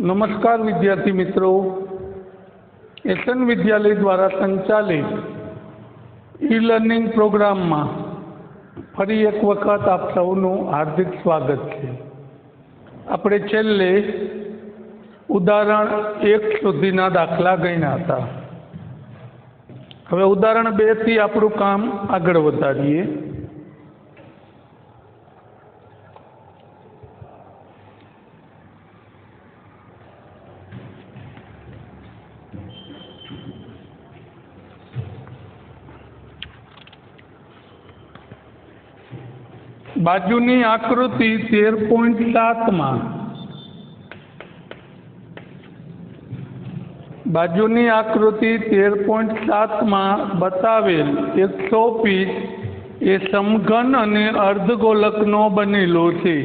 नमस्कार विद्यार्थी मित्रों, एसन विद्यालय द्वारा संचालित ई लर्निंग प्रोग्राम में फरी एक वखत आप सौनु हार्दिक स्वागत है। आपणे छेल्ले उदाहरण 1 सुधीना दाखला गण्या हता। हवे उदाहरण 2 थी आपणुं काम आगळ वधारीए। बाजूनी आकृति 13.7 में बाजूनी आकृति 13.7 में बतावेल एक शोपीस ए समघन अने अर्धगोलकनो बनेलो छे।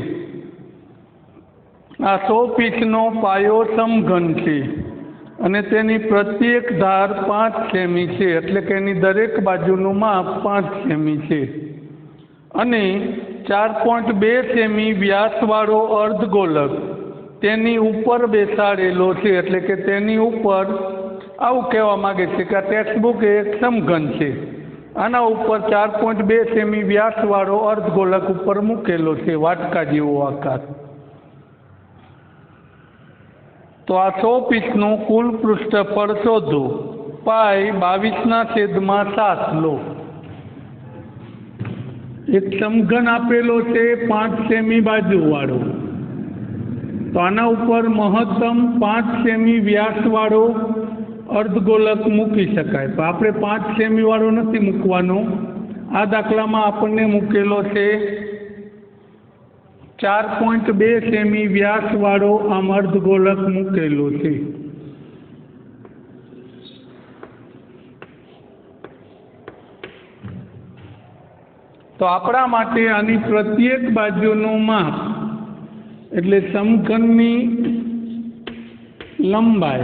आ शोपीसनो पायो समघन छे अने तेनी प्रत्येक धार 5 सेमी छे, एटले के एनी दरेक बाजूनुं माप 5 सेमी छे अने 4.2 सेमी व्यासवाळो अर्धगोलक तेनी ऊपर बेसाडेलो छे, एटले के तेनी ऊपर आवुं कहेवा मांगे छे के टेक्स्टबुक एक समघन छे। आना ऊपर 4.2 सेमी व्यासवाळो अर्धगोलक ऊपर मूकेलो छे, वाटका जेवो आकार। तो आ शोपीसनुं कुल पृष्ठफळ शोधो। पाई 22/7 लो। एक समघन आपेलो छे 5 सेमी बाजू वाळो, तो आना ऊपर महत्तम 5 सेमी व्यास वाळो अर्धगोलक मूकी शकाय। पण आपणे 5 सेमी वाळो नथी मूकवानो। आ दाखलामां आपणे मूकेलो छे 4.2 सेमी व्यास वाळो आम अर्धगोलक मूकेलो छे। तो आपणा माटे आनी प्रत्येक बाजूनुं माप एटले समघननी लंबाई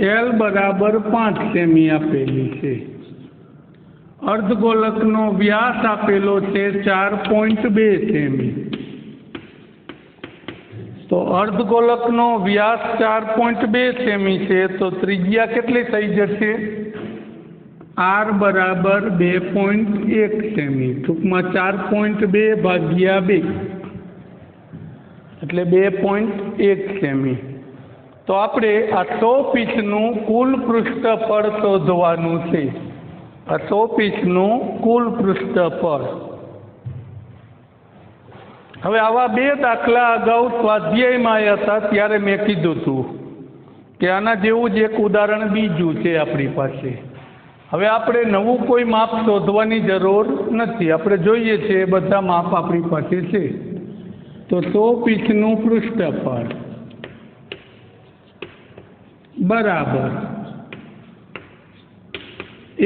L बराबर 5 सेमी आपेली छे। अर्धगोलकनो व्यास आपेलो छे 4.2 सेमी। तो अर्धगोलकनो व्यास 4.2 सेमी छे, तो त्रिज्या केटली थई जशे? R बराबर 2.1 सेमी। टूंक में 4.2 भाग्या 2 एटले 2.1 सेमी। तो आपणे आ शोपीसनुं कुल पृष्ठफळ शोधवानुं छे। आ शोपीसनुं कुल पृष्ठफळ। हवे आवा 2 दाखला अगाऊ स्वाध्यायमां आव्या हता त्यारे मैं कीधुं हतुं के आना जेवुं ज एक उदाहरण बीजुं छे आपणी पासे। हवे आपणे नवुं कोई माप शोधवानी जरूर नथी। आपणे जोईए छे बधा माप आपणी पासे छे। तो शोपीसनुं पृष्ठफळ बराबर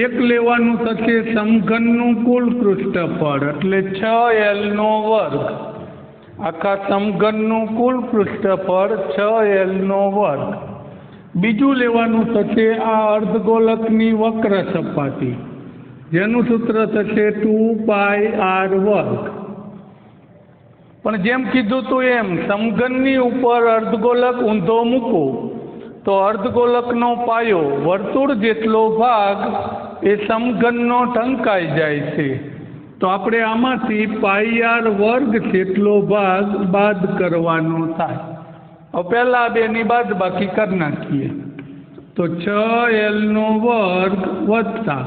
एक लेवानुं थशे समघननुं कुल पृष्ठफळ एटले 6L नो वर्ग। आखा समघननुं कुल पृष्ठफळ 6L नो वर्ग। बीजू लेवानुं थशे आ अर्धगोलकनी वक्र सपाटी, जेनुं सूत्र थशे 2πr वर्ग। पण जेम कीधुं तुं एम समघननी उपर अर्धगोलक ऊंधो मूको तो अर्धगोलकनो पायो वर्तुळ जेटलो भाग ए समघननो ढंकाई जाय छे। तो आपणे आमांथी πr वर्ग जेटलो भाग बाद करवानो थाय। अब पहला बेनी बाद बाकी कर नाखीए। तो 6L नो वर्ग वत्ता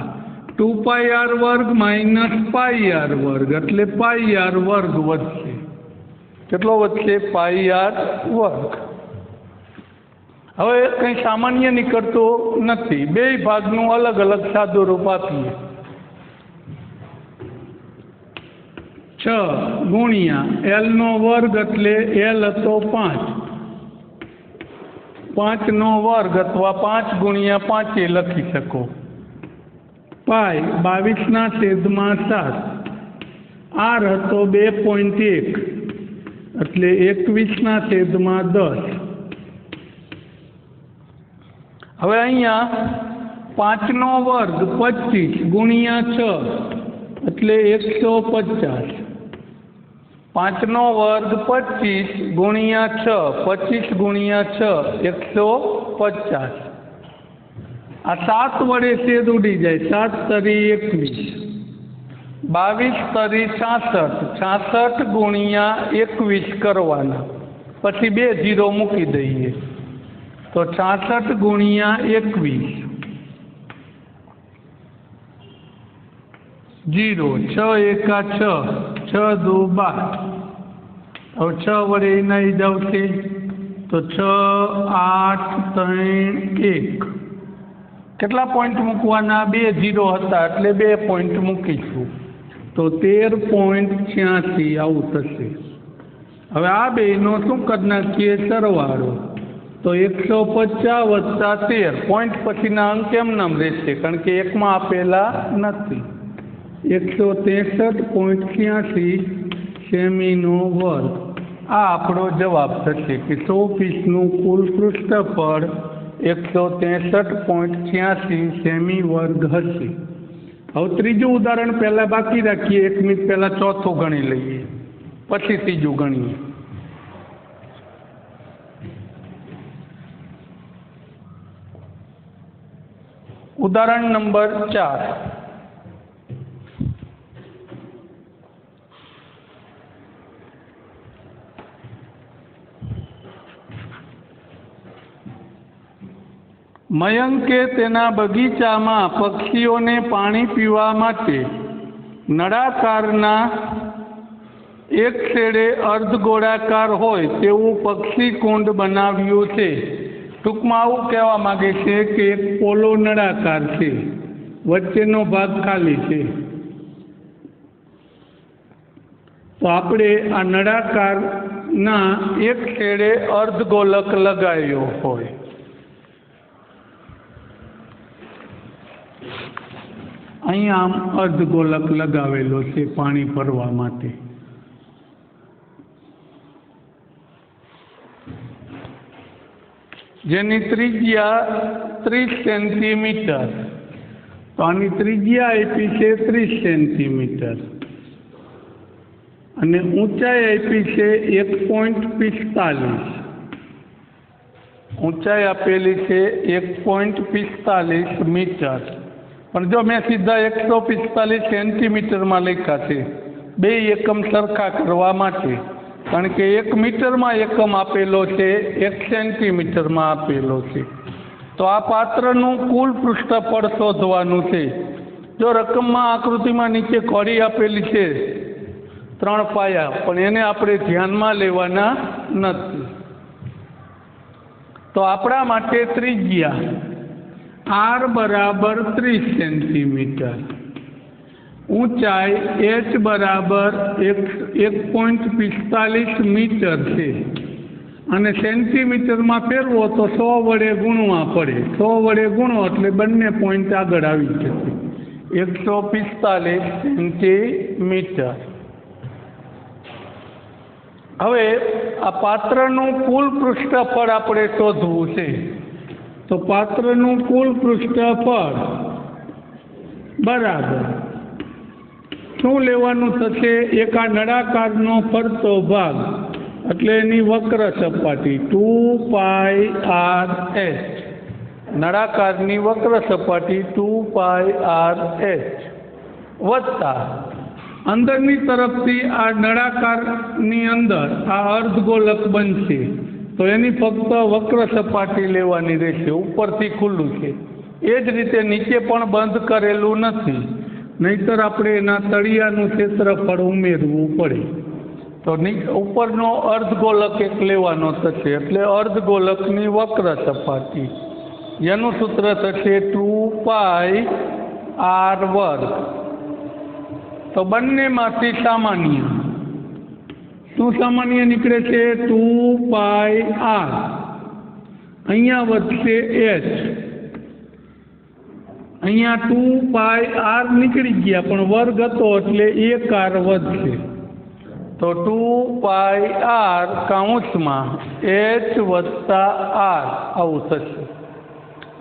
2πr वर्ग माइनस πr वर्ग एटले πr वर्ग वधशे। केटलो वधशे? πr वर्ग। हवे कई सामान्य निकळतो नथी। बेय भागनुं अलग अलग सादुं रूप आपीए। 6 गुणिया L नो वर्ग एटले L हतो 5। 5 नो वर्ग अथवा 5 गुणिया 5 लखी शको। पाई 22/7। R हतो 2.1 एटले 21/10। हवे अहींया 5 नो वर्ग 25 गुणिया 6 एटले 150। 5 નો વર્ગ 25 ગુણ્યા 6, 25 ગુણ્યા 6 150. આ 7 વડે છેદ ઉડી જાય. 7 તરી 21, 22 તરી 66, 66 ગુણ્યા 21 કરવાના. પછી 2 0 મૂકી દઈએ તો 66 ગુણ્યા 21 0, 6 એકા 6, 6 દુ 12. હવે 6 વડે એના જાવશે તો 6, 8, 3, 1. કેટલા પોઈન્ટ મૂકવાના? 2 0 હતા એટલે 2 પોઈન્ટ મૂકીશું તો 13.86 આવું થશે. હવે આ બેનો શું કરી નાખીએ? સરવાળો. તો 150 વત્તા 13 પોઈન્ટ પછીના અંક કેમ નામ રહેશે? કારણ કે એકમાં આપેલા નથી. 163.86 સેમીનો વર્ગ. આ આપણો જવાબ થશે કે 100 પીસનું કુલ પૃષ્ઠફળ 163.86 સેમી વર્ગ હશે. હવે ત્રીજું ઉદાહરણ પહેલાં બાકી રાખીએ. 1 મિનિટ પહેલાં ચોથું ગણી લઈએ, પછી ત્રીજું ગણીએ. ઉદાહરણ નંબર 4. મયંકે તેના બગીચામાં પક્ષીઓને પાણી પીવા માટે નળાકારના એક છેડે અર્ધગોળાકાર હોય તેવું પક્ષી કુંડ બનાવ્યું છે. ટૂંકમાં આવું કહેવા માગે છે કે એક પોલો નળાકાર છે, વચ્ચેનો ભાગ ખાલી છે. તો આપણે આ નળાકારના એક છેડે અર્ધગોલક લગાવ્યો હોય. અહીંયા આમ અર્ધગોલક લગાવેલો છે પાણી ભરવા માટે. જેની ત્રિજ્યા 30 સેન્ટીમીટર. તો આની ત્રિજ્યા આપી છે 30 સેન્ટીમીટર અને ઊંચાઈ આપી છે 1.45. ઊંચાઈ આપેલી છે 1.45 મીટર. પણ જો મેં સીધા 145 સેન્ટીમીટરમાં લખ્યા છે, બે એકમ સરખા કરવા માટે. કારણ કે 1 મીટરમાં એકમ આપેલો છે, 1 સેન્ટીમીટરમાં આપેલો છે. તો આ પાત્રનું કુલ પૃષ્ઠફળ શોધવાનું છે. જો રકમમાં આકૃતિમાં નીચે કોડી આપેલી છે 3 પાયા, પણ એને આપણે ધ્યાનમાં લેવાના નથી. તો આપણા માટે ત્રિજ્યા R બરાબર 30 સેન્ટીમીટર, ઊંચાઈ h બરાબર 1.45 મીટર છે અને સેન્ટીમીટરમાં ફેરવો તો 100 વડે ગુણવા પડે. 100 વડે ગુણો એટલે બંને પોઈન્ટ આગળ આવી જશે. 145 સેન્ટીમીટર. હવે આ પાત્રનું કુલ પૃષ્ઠફળ આપણે શોધવું છે. તો પાત્રનું કુલ પૃષ્ઠફળ બરાબર શું લેવાનું થશે? એક આ નળાકારનો ફરતો ભાગ એટલે એની વક્ર સપાટી 2πRh. નળાકારની વક્ર સપાટી 2πRh વત્તા અંદરની તરફથી આ નળાકારની અંદર આ અર્ધગોલક બનશે. તો એની ફક્ત વક્ર સપાટી લેવાની રહેશે, ઉપરથી ખુલ્લું છે. એ જ રીતે નીચે પણ બંધ કરેલું નથી, નહીંતર આપણે એના તળિયાનું ક્ષેત્રફળ ઉમેરવું પડે. તો ઉપરનો અર્ધગોલક એક લેવાનો થશે એટલે અર્ધગોલકની વક્ર સપાટી, જેનું સૂત્ર થશે 2πr². તો બંનેમાંથી સામાન્ય શું સામાન્ય નીકળે છે? 2πr. અહીંયા વધશે h. અહીંયા 2πr નીકળી ગયા પણ વર્ગ હતો એટલે 1r વધશે. તો 2πr કૌંસમાં h વત્તા r આવું થશે.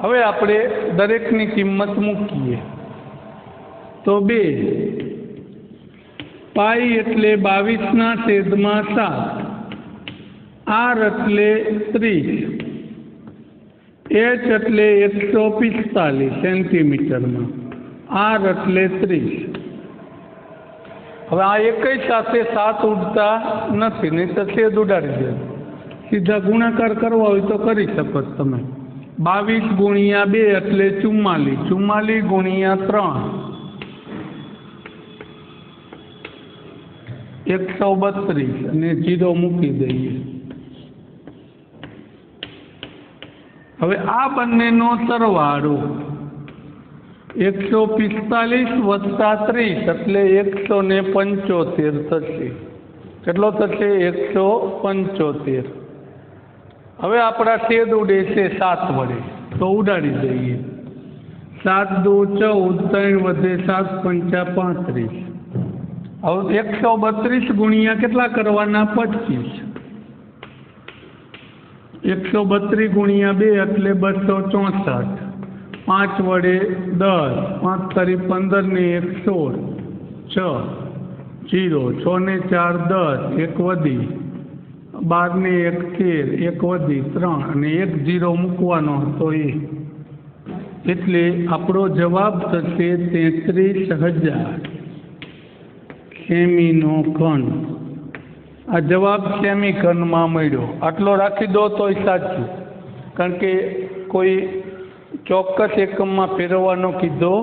હવે આપણે દરેકની કિંમત મૂકીએ તો 2 પાઈ એટલે 22/7, આર એટલે 30, એચ એટલે 145 સેન્ટીમીટરમાં, આર એટલે 30. હવે આ એકઈ સાથે 7 ઉડતા નથી, નહીં તો છેદ ઉડાડી દે. સીધા ગુણાકાર કરવા હોય તો કરી શકો તમે. 22 × 2 એટલે 44, 44 × 3 132 અને 0 મૂકી દઈએ. હવે આ બંનેનો સરવાળો 145 + 30 એટલે 175 થશે. કેટલો થશે? 175. હવે આપણા છેદ ઉડે છે 7 વડે, તો ઉડાડી દઈએ. 7 × 2 = 14, 3 વધે 7 × 5 = 35. હવે 132 × કેટલા કરવાના? 25. 132 × 2 એટલે 264. 5 વડે 10, 5 તારી 15 ને 1 16, 6 0, 6 ને 4 10, 1 વધી, 12 ને 1 13, 1 વધી 3 અને 1 0 મૂકવાનો હતો એ. એટલે આપણો જવાબ થશે 33,000 સેમીનો ઘન. આ જવાબ સેમી ઘનમાં મળ્યો. આટલો રાખી દો તોય સાચું, કારણ કે કોઈ ચોક્કસ એકમમાં ફેરવવાનો કીધો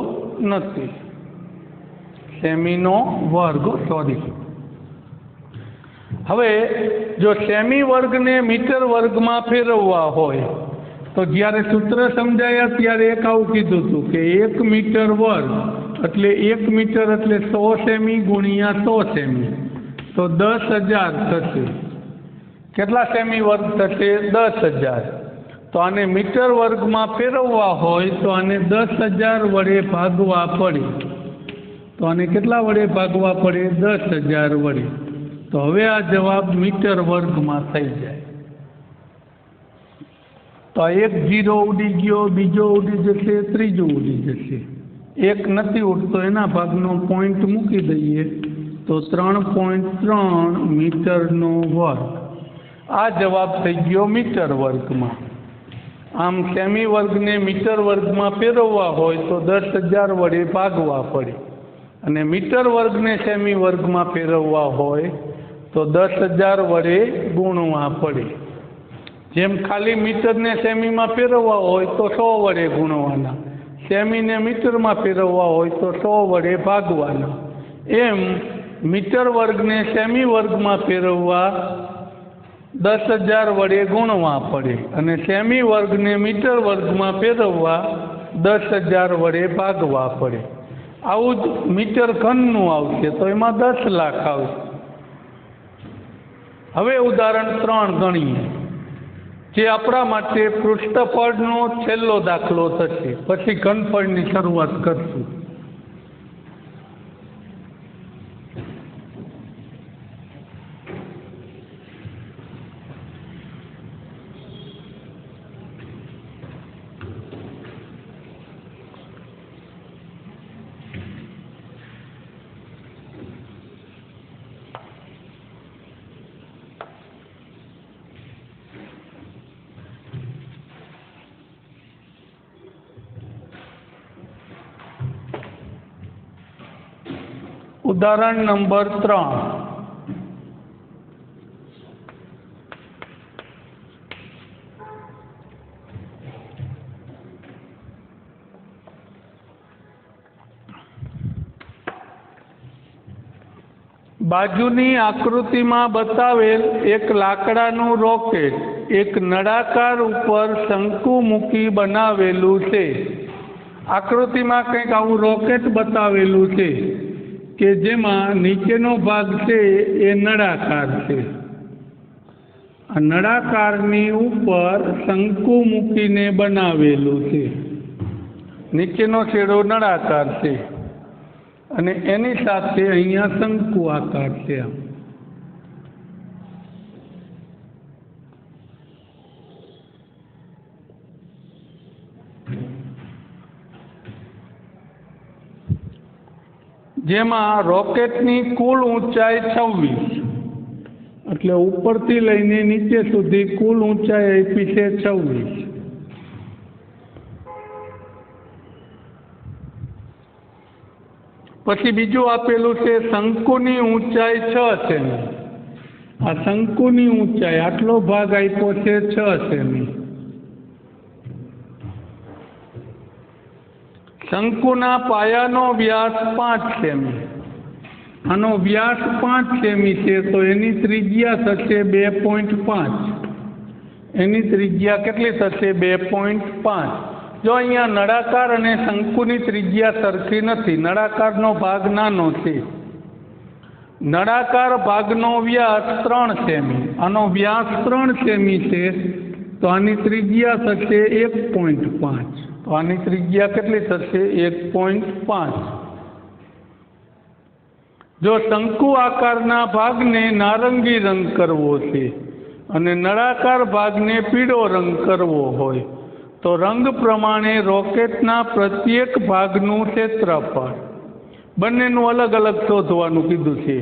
નથી. સેમીનો વર્ગ, સોરી. હવે જો સેમી વર્ગને મીટર વર્ગમાં ફેરવવા હોય તો જ્યારે સૂત્ર સમજાયા ત્યારે એક આવું કીધું હતું કે 1 મીટર વર્ગ એટલે 1 મીટર એટલે 100 સેમી × 100 સેમી, તો 10,000 થશે. કેટલા સેમી વર્ગ થશે? 10,000. તો આને મીટર વર્ગમાં ફેરવવા હોય તો આને 10,000 વડે ભાગવા પડે. તો આને કેટલા વડે ભાગવા પડે? 10,000 વડે. તો હવે આ જવાબ મીટર વર્ગમાં થઈ જાય. તો આ 1 0 ઉડી ગયો, બીજો ઉડી જશે, ત્રીજો ઉડી જશે. 1 નથી ઉડતો, એના ભાગનો પોઈન્ટ મૂકી દઈએ તો 3.3 મીટરનો વર્ગ. આ જવાબ થઈ ગયો મીટર વર્ગમાં. આમ સેમી વર્ગને મીટર વર્ગમાં ફેરવવા હોય તો 10,000 વડે ભાગવા પડે, અને મીટર વર્ગને સેમી વર્ગમાં ફેરવવા હોય તો 10,000 વડે ગુણવા પડે. જેમ ખાલી મીટરને સેમીમાં ફેરવવા હોય તો 100 વડે ગુણવાના, સેમીને મીટરમાં ફેરવવા હોય તો 100 વડે ભાગવાના. એમ મીટર વર્ગને સેમી વર્ગમાં ફેરવવા 10,000 વડે ગુણવા પડે, અને સેમી વર્ગને મીટર વર્ગમાં ફેરવવા 10,000 વડે ભાગવા પડે. આવું જ મીટર ઘનનું આવશે તો એમાં 10 લાખ આવશે. હવે ઉદાહરણ 3 ગણીએ, જે આપણા માટે પૃષ્ઠફળનો છેલ્લો દાખલો થશે. પછી ઘનફળની શરૂઆત કરશું. ઉદાહરણ નંબર 3. બાજુની આકૃતિમાં બતાવેલ એક લાકડાનું રોકેટ એક નળાકાર ઉપર શંકુ મૂકી બનાવેલું છે. આકૃતિમાં કંઈક આવું રોકેટ બતાવેલું છે કે જેમાં નીચેનો ભાગ છે એ નળાકાર છે. આ નળાકારની ઉપર શંકુ મૂકીને બનાવેલું છે. નીચેનો છેડો નળાકાર છે અને એની સાથે અહીંયા શંકુ આકાર છે. જેમાં રોકેટની કુલ ઊંચાઈ 26, એટલે ઉપરથી લઈને નીચે સુધી કુલ ઊંચાઈ આપી છે 26. પછી બીજું આપેલું છે શંકુની ઊંચાઈ 6 સેમી. આ શંકુની ઊંચાઈ આટલો ભાગ આપ્યો છે 6 સેમી. શંકુના પાયાનો વ્યાસ 5 સેમી. આનો વ્યાસ 5 સેમી છે તો એની ત્રિજ્યા થશે 2.5. એની ત્રિજ્યા કેટલી થશે? 2.5. જો અહીંયા નળાકાર અને શંકુની ત્રિજ્યા સરખી નથી. નળાકારનો ભાગ નાનો છે. નળાકાર ભાગનો વ્યાસ 3 સેમી. આનો વ્યાસ 3 સેમી છે તો આની ત્રિજ્યા થશે 1.5. તો આની ત્રિજ્યા કેટલી થશે? 1.5. જો શંકુ આકારના ભાગને નારંગી રંગ કરવો છે અને નળાકાર ભાગને પીળો રંગ કરવો હોય તો રંગ પ્રમાણે રોકેટના પ્રત્યેક ભાગનું ક્ષેત્રફળ બંનેનું અલગ અલગ શોધવાનું કીધું છે.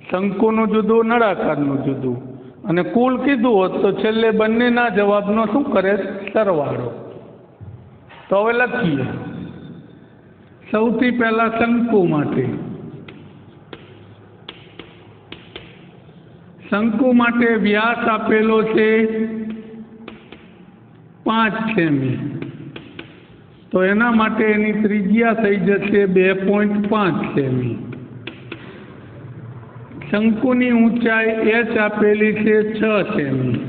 શંકુનું જુદું, નળાકારનું જુદું, અને કુલ કીધું હોત તો છેલ્લે બંનેના જવાબનો શું કરે? સરવાળો. તો હવે લખીએ. સૌથી પહેલા શંકુ માટે. શંકુ માટે વ્યાસ આપેલો છે 5 સેમી. તો એના માટે એની ત્રિજ્યા થઈ જશે 2.5 સેમી. શંકુની ઊંચાઈ h આપેલી છે 6 સેમી.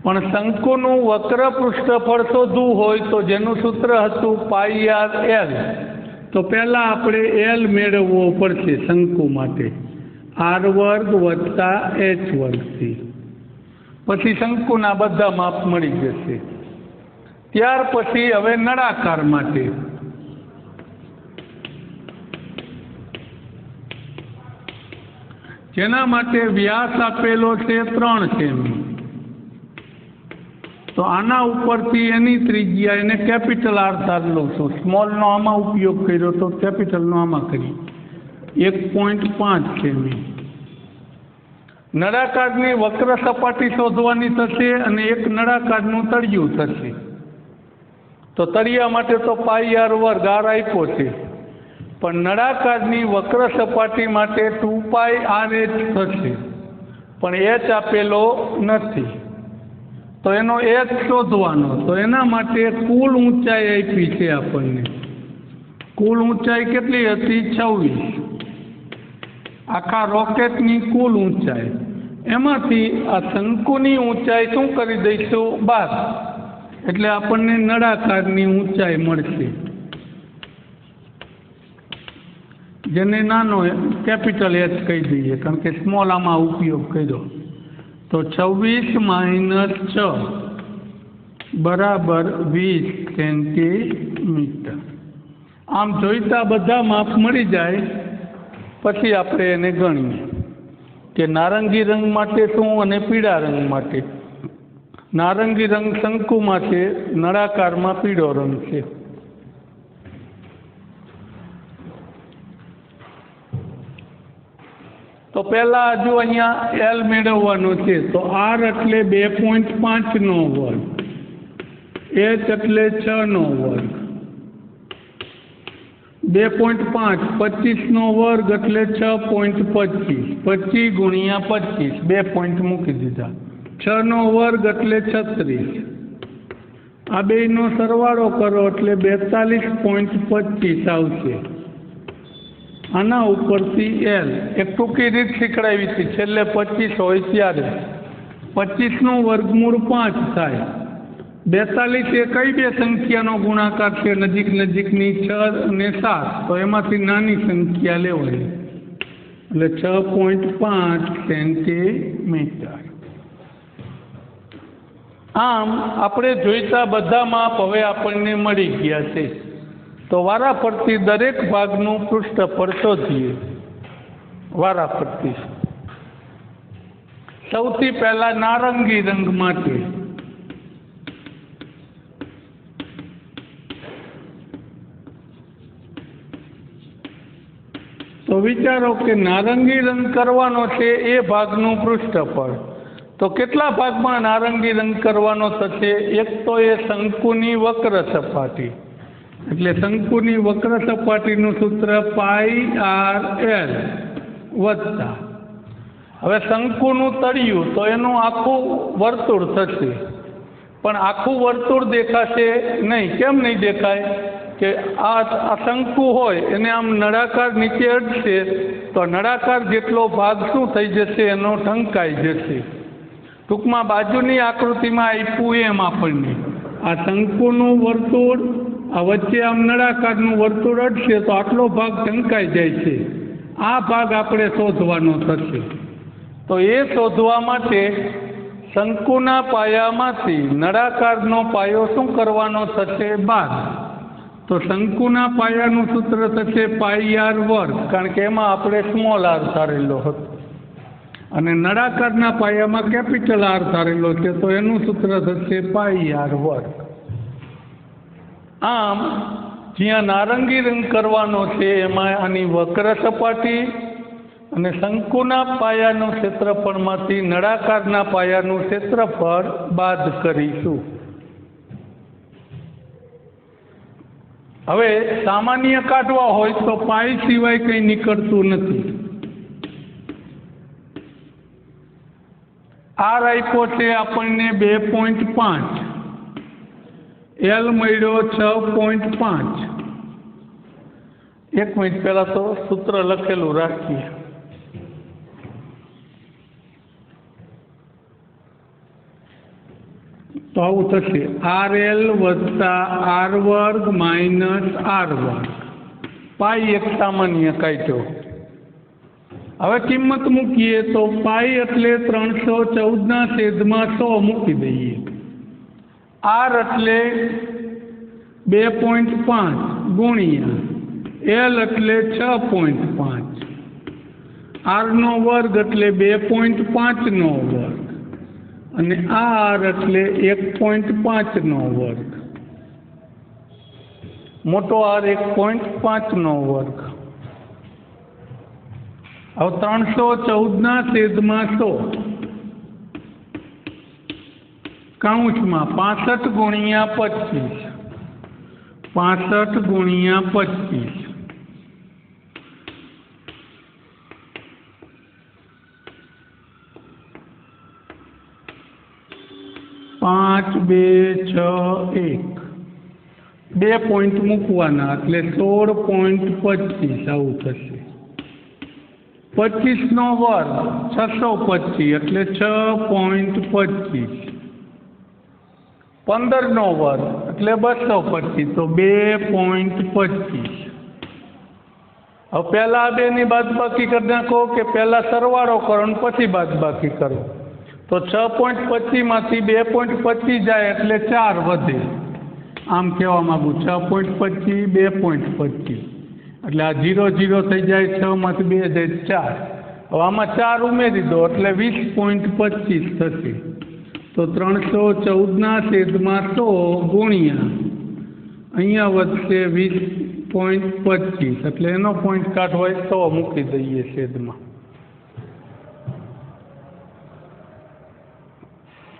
પણ શંકુનું વક્ર પૃષ્ઠફળ શોધવું હોય તો જેનું સૂત્ર હતું πr_l, તો પહેલાં આપણે l મેળવવો પડશે શંકુ માટે, r² + h²થી. પછી શંકુના બધા માપ મળી જશે. ત્યાર પછી હવે નળાકાર માટે. જેના માટે વ્યાસ આપેલો છે 3 સેમી. તો આના ઉપરથી એની ત્રિજ્યા, એને કેપિટલ R ધાર લઉં છું. સ્મોલનો આમાં ઉપયોગ કર્યો તો કેપિટલનો આમાં કરી. 1.5 સેમી. નળાકારની વક્ર સપાટી શોધવાની થશે અને એક નળાકારનું તળિયું થશે. તો તળિયા માટે તો πr² r આપ્યો છે, પણ નળાકારની વક્ર સપાટી માટે 2πrh થશે, પણ h આપેલો નથી. તો એનો h શોધવાનો. તો એના માટે કુલ ઊંચાઈ આપી છે આપણને. કુલ ઊંચાઈ કેટલી હતી? 26. આખા રોકેટની કુલ ઊંચાઈ. એમાંથી આ શંકુની ઊંચાઈ શું કરી દઈશું? 12. એટલે આપણને નળાકારની ઊંચાઈ મળશે, જેને નાનો કેપિટલ H કહી દઈએ, કારણ કે સ્મોલ આમાં ઉપયોગ કર્યો. તો 26 - 6 = 20 સેન્ટીમીટર. આમ જોઈતા બધા માપ મળી જાય પછી આપણે એને ગણીએ કે નારંગી રંગ માટે શું અને પીળા રંગ માટે. નારંગી રંગ શંકુમાં છે, નળાકારમાં પીળો રંગ છે. તો પહેલા હજુ અહીંયા L મેળવવાનો છે. તો R એટલે 2.5 નો વર્ગ, H એટલે 6 નો વર્ગ, 2.5 25 નો વર્ગ એટલે 6.25, 25 × 25, 2 પોઈન્ટ મૂકી દીધા. 6 નો વર્ગ એટલે 36. આ બેયનો સરવાળો કરો એટલે 42.25 આવશે. આના ઉપરથી L એક ટૂંકી રીત શીખડાવી હતી, છેલ્લે 25 હોય ત્યારે 25 નું વર્ગમૂળ 5 થાય. 42 એ કઈ બે સંખ્યાનો ગુણાકાર છે? નજીક નજીકની 6 અને 7. તો એમાંથી નાની સંખ્યા લેવાની, એટલે 6.5 સેન્ટીમીટર. આમ આપણે જોઈતા બધા માપ હવે આપણને મળી ગયા છે. તો વારાફરતી દરેક ભાગનું પૃષ્ઠફળ શોધીએ. વારાફરતી. સૌથી પહેલા નારંગી રંગ માટે. तो विचारो कि नारंगी रंग करवानो छे ए भागनुं पृष्ठफळ। तो केटला भागमां नारंगी रंग करवानो थशे? एक तो ए शंकुनी वक्र सपाटी, एटले शंकुनी वक्र सपाटीनुं सूत्र पाई आर एल वत्ता हवे शंकुनुं तळियुं तो एनुं आखुं वर्तुळ थशे, पण आखुं वर्तुळ देखाशे नहीं। केम नहीं देखाय? कि आ शंकु होय एने आम नळाकार नीचे अडशे तो नळाकार जेटलो भाग शुं थई जशे? एनो ढंकाई जशे। टूंकमां बाजुनी आकृतिमां आप्युं एम आपणने आ शंकुनुं वर्तुळ, आ वच्चे आम नळाकारनुं वर्तुळ अडशे तो आटलो भाग ढंकाई जाय छे। आ भाग आपणे शोधवानो थशे। तो ए शोधवा माटे शंकुना पायामांथी नळाकारनो पायो शुं करवानो थशे? बाद। तो शंकुना पायानुं सूत्र थशे पाई आर वर्ग, कारण के एमां आपणे स्मॉल आर धारेलो हतो अने नळाकारना पायामां केपिटल आर धारेलो छे तो एनुं सूत्र थशे पाई आर वर्ग। आम ज्यां नारंगी रंग करवानो छे एमां आनी वक्र सपाटी અને શંકુના પાયાનું ક્ષેત્રફળમાંથી નળાકારના પાયાનું ક્ષેત્રફળ બાદ કરીશું। હવે સામાન્ય કાઢવા હોય તો પાઈ સિવાય કંઈ નીકળતું નથી। આર આપ્યો છે આપણને 2.5, એલ મળ્યો 6.5। એક મિનિટ પહેલા તો સૂત્ર લખેલું રાખીએ। तो आવું થશે RL વત્તા R વર્ગ માઇનસ R વર્ગ। પાઈ એક સામાન્ય કાઢ્યો। હવે કિંમત મૂકીએ તો પાઈ એટલે 314 છેદમાં 100 મૂકી દઈએ। R એટલે 2.5 ગુણ્યા L એટલે 6.5, R નો વર્ગ એટલે 2.5 નો વર્ગ અને આર એટલે 1.5 નો વર્ગ, મોટો આર 1.5 નો વર્ગ। હવે 314 છેદમાં 100 કાઉન્સમાં 65 ગુણ્યા 25, 65 ગુણ્યા 25 5, 2, 6, 1 બે પોઈન્ટ મૂકવાના એટલે 16.25 આવું થશે। 25 નો વર્ગ 625 એટલે 6.25, 15 નો વર્ગ એટલે 225 તો 2.25। હવે પહેલા આ બેની બાદબાકી કરી નાખો કે પહેલા સરવાળો કરો અને પછી બાદબાકી કરો। तो 6.25 मांथी 2.25 जाए एटले 4 वधे। आम कहेवा मांगू 6.25 2.25 एटले आ 0 0 थई जाए, 6 मांथी 2 जाए 4। हवे आमां 4 उमेरी दो एटले 20.25 थशे। तो 314 छेदमां 100 गुण्या अहींया वधशे 20.25 एटले एनो पॉइंट काढवा 100 मूकी दईए छेदमां।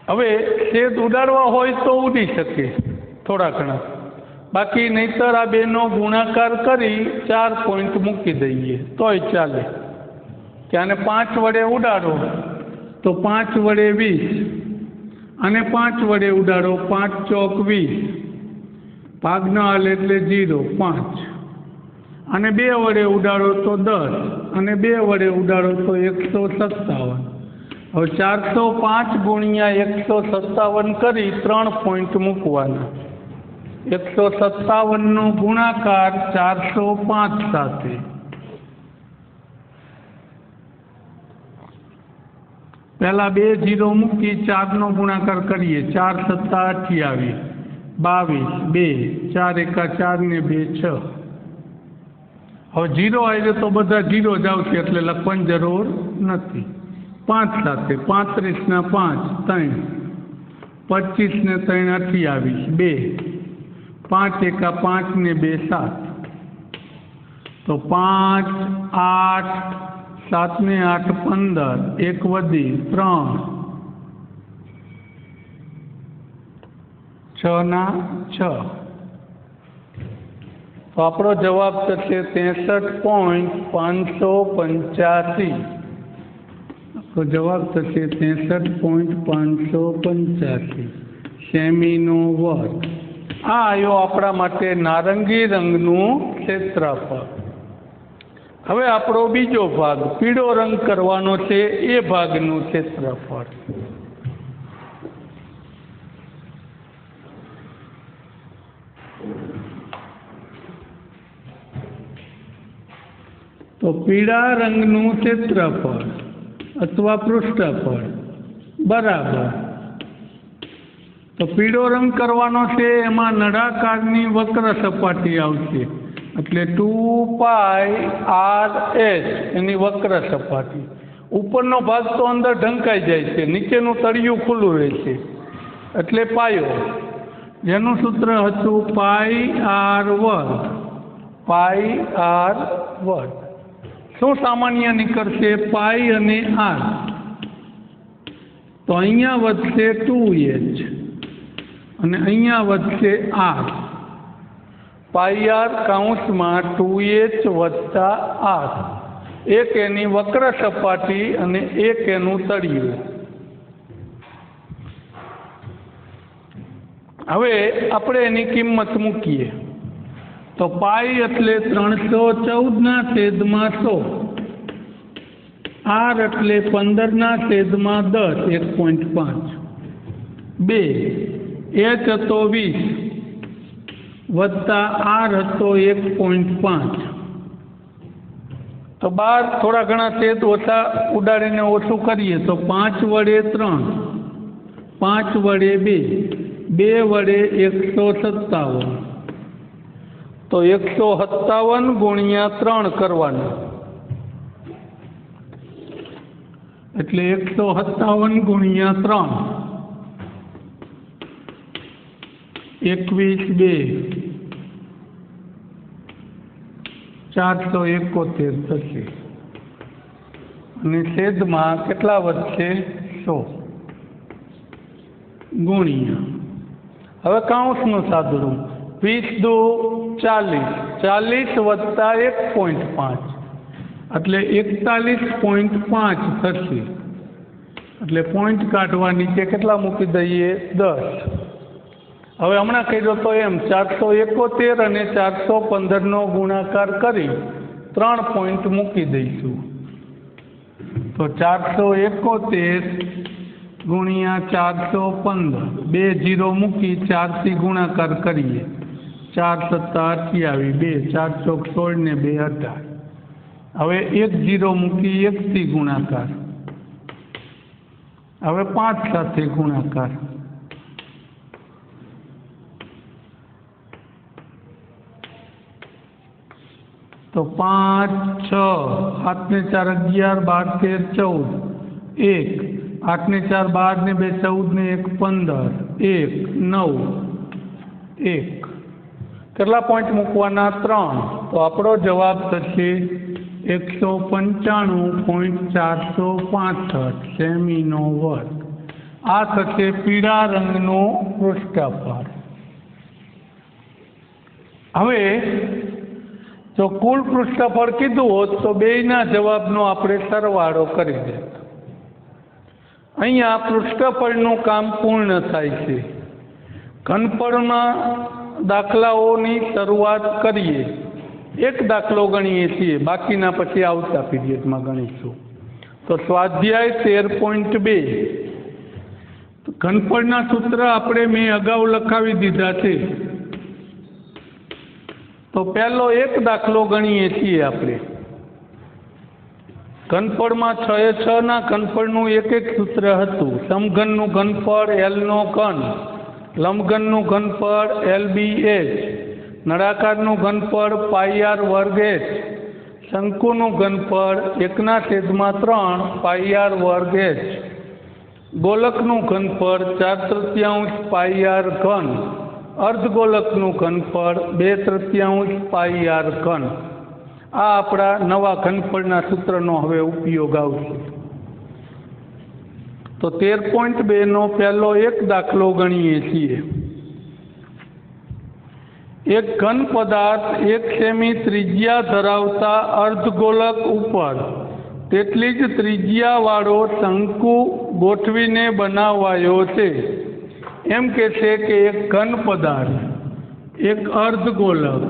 हवे छेद उडाड़वा होय तो उडी शके थोड़ा घणा, बाकी नहींतर आ बेनो गुणाकार करी 4 पॉइंट मूकी दईए तोय चाले। कि आने 5 वडे उडाड़ो तो 5 वडे 20 अने 5 वडे उडाड़ो 5 चौक 20, भाग न हाले एटले 0 5 अने 2 वडे उडाड़ो तो 10 अने 2 वडे उडाड़ो तो 157। હવે 405 ગુણ્યા 157 કરી 3 પોઈન્ટ મૂકવાના। 157 નો ગુણાકાર 405 સાથે। પહેલા 2 0 મૂકી 4 નો ગુણાકાર કરીએ। 4 સત્તા 28, 22, 2 4 એકા 4 ને 2 6। હવે 0 આવ્યો તો બધા 0 જ આવશે એટલે લખવાની જરૂર નથી। 5 સાથે 35 ના 5 3, 25 ને 3 28, 2 5 એકા 5 ને 2 7। तो 5 8 7 ने 8 15 1 वधी 3 6 ना 6 तो आपणो जवाब थशे 63.585। तो जवाब थशे 63.585 सेमीनो वर्ग। आ आयो आपणा माटे नारंगी रंगनुं क्षेत्रफळ। हवे आपणो बीजो भाग पीळो रंग करवानो छे ए भागनुं क्षेत्रफळ। तो पीळा रंगनुं क्षेत्रफळ अथवा पृष्ठफळ बराबर। तो पीळो रंग करवानो छे एमां नळाकारनी वक्र सपाटी आवशे એટલે 2πr/h એની વક્ર સપાટી। ઉપરનો ભાગ તો અંદર ઢંકાઈ જાય છે, નીચેનું તળિયું ખુલ્લું રહેશે એટલે પાયો, જેનું સૂત્ર હતું πr²। πr²। શું સામાન્ય નીકળશે? પાઈ અને આર। તો અહીંયા વધશે 2h અને અહીંયા વધશે r। πr કૌંસમાં 2h વત્તા r। એક એની વક્ર સપાટી અને એક એનું તળિયું। હવે આપણે એની કિંમત મૂકીએ તો પાઈ એટલે 314/100, r એટલે 15/10 1.5, 2 h હતો 20 વત્તા r હતો 1.5। તો 12 થોડા ઘણા છેદ ઓછા ઉડાડીને ઓછું કરીએ તો 5 વડે 3, 5 વડે 2, 2 વડે 157। તો 157 ગુણ્યા 3 કરવાનું એટલે 157 ગુણ્યા 3 21 2 471 થશે અને છેદમાં કેટલા વધશે? 100 ગુણ્યા, હવે કૌંસનું સાદુરૂપ 20 દુ 40, 40 વત્તા 1.5 એટલે 41.5 થશે। એટલે પોઈન્ટ કાઢવા નીચે કેટલા મૂકી દઈએ? 10। હવે હમણાં કર્યો તો એમ 471 અને 415નો ગુણાકાર કરી 3 પોઈન્ટ મૂકી દઈશું। તો 471 ગુણ્યા 415, 2 0 મૂકી 4 થી ગુણાકાર કરીએ, 4 સત્તા 28, 2 4 ચોક 16 ને 2 18। હવે 1 0 મૂકી 1 થી ગુણાકાર, હવે 5 સાથે ગુણાકાર, तो 5 6 8 ने 4 11 12 13 14 1 8 ने 4 12 ने 2 14 ने 1 15 1 9 1 કેટલા પોઈન્ટ મૂકવાના? 3। તો આપણો જવાબ થશે 195.465 સેમીનો વર્ગ। આ થશે પીળા રંગનું પૃષ્ઠફળ। હવે જો કુલ પૃષ્ઠફળ કીધું હોત તો બેયના જવાબનો આપણે સરવાળો કરી દેત। અહીંયા પૃષ્ઠફળનું કામ પૂર્ણ થાય છે। ઘનફળના દાખલાઓની શરૂઆત કરીએ। એક દાખલો ગણીએ છીએ, બાકીના પછી આવતા પીરિયડમાં ગણીશું। તો સ્વાધ્યાય 13.2 ઘનફળના સૂત્ર આપણે મેં અગાઉ લખાવી દીધા છે। तो पहलो एक दाखलो गणीए छीए आपणे। घनफळमां 6 ना घनफळनुं एक सूत्र हतुं। समघननुं घनफळ L नो घन, लंबघननुं घनफळ LBH, नळाकारनुं घनफळ πr²h, शंकुनुं घनफळ 1/3 πr²h, गोलकनुं घनफळ 4/3 πr3, अर्धगोलकनुं घनफळ 2/3 πr3। આ આપણા નવા ઘનફળના સૂત્રનો હવે ઉપયોગ આવશે. તો 13.2 નો પહેલો એક દાખલો ગણીએ છીએ. એક ઘન પદાર્થ 1 સેમી ત્રિજ્યા ધરાવતા અર્ધગોલક ઉપર તેટલી જ ત્રિજ્યાવાળો શંકુ ગોઠવીને બનાવાયો છે. એમ કે છે કે એક ઘન પદાર્થ, એક અર્ધગોલક,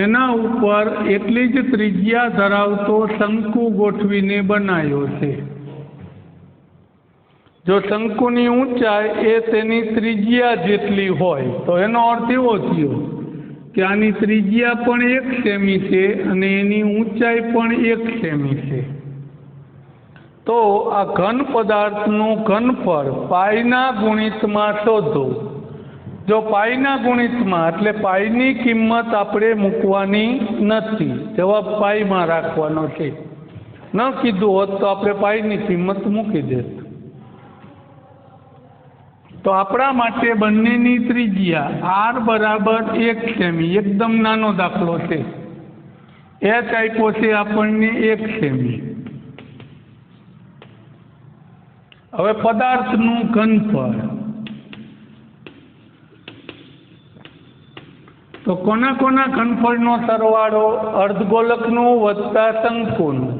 એના ઉપર એટલી જ ત્રિજ્યા ધરાવતો શંકુ ગોઠવીને બનાવ્યો છે. જો શંકુની ઊંચાઈ એ તેની ત્રિજ્યા જેટલી હોય તો એનો અર્થ એવો થયો કે આની ત્રિજ્યા પણ 1 સેમી છે અને એની ઊંચાઈ પણ 1 સેમી છે. તો આ ઘન પદાર્થનું ઘનફળ પાઈના ગુણિતમાં શોધો. જો પાઈના ગુણિતમાં એટલે પાઈની કિંમત આપણે મૂકવાની નથી, જવાબ પાઈમાં રાખવાનો છે. ન કીધું હોત તો આપણે પાઈની કિંમત મૂકી દેત. તો આપણા માટે બંનેની ત્રિજ્યા r બરાબર 1 સેમી, એકદમ નાનો દાખલો છે. h આપ્યો છે આપણને 1 સેમી. હવે પદાર્થનું ઘનફળ, તો કોના કોના ઘનફળનો સરવાળો? અર્ધગોલકનું વત્તા શંકુનું.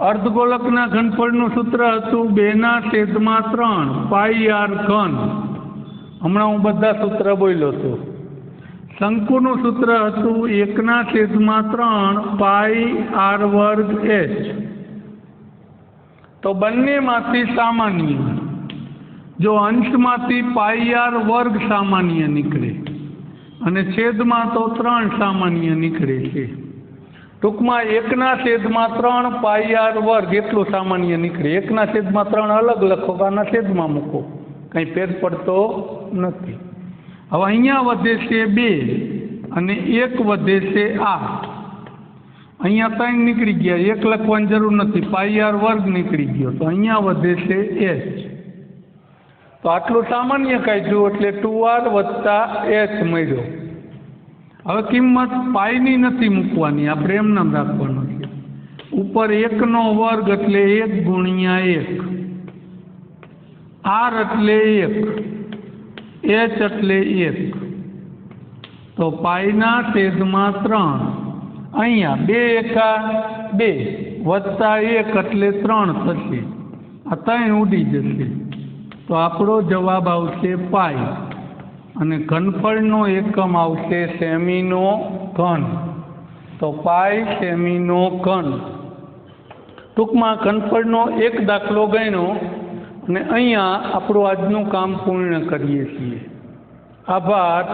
અર્ધગોલકના ઘનફળનું સૂત્ર હતું 2/3 પાઈ r ઘન. હમણાં હું બધા સૂત્ર બોલ્યો હતો. શંકુનું સૂત્ર હતું 1/3 પાઈ r વર્ગ h. તો બંનેમાંથી સામાન્ય, જો અંશમાંથી પાઈ r વર્ગ સામાન્ય નીકળે અને છેદમાં તો 3 સામાન્ય નીકળે છે. ટૂંકમાં 1/3 પાઈ r વર્ગ એટલું સામાન્ય નીકળે. 1/3 અલગ લખો, આના છેદમાં મૂકો, કંઈ ફેર પડતો નથી. હવે અહીંયા વધે છે 2 અને 1 વધે છે 8. અહીંયા 3 નીકળી ગયા, 1 લખવાની જરૂર નથી, પાઈ r વર્ગ નીકળી ગયો. તો અહીંયા વધે છે h. તો આટલું સામાન્ય કાઢ્યું એટલે 2r વત્તા h મળ્યો. હવે કિંમત પાઈની નથી મૂકવાની, આપણે એમ નામ રાખવાનું છે. ઉપર 1 નો વર્ગ એટલે 1 ગુણ્યા 1, r એટલે 1, h એટલે 1. તો પાઈના છેદમાં 3. અહીંયા 2 એકા 2 વત્તા 1 એટલે 3 થશે. આ 3 ઉડી જશે. તો આપણો જવાબ આવશે પાઈ અને ઘનફળનો એકમ આવશે સેમીનો ઘન. તો પાઈ સેમીનો ઘન. ટૂંકમાં ઘનફળનો એક દાખલો ગણ્યો અને અહીંયા આપણું આજનું કામ પૂર્ણ કરીએ છીએ. આભાર.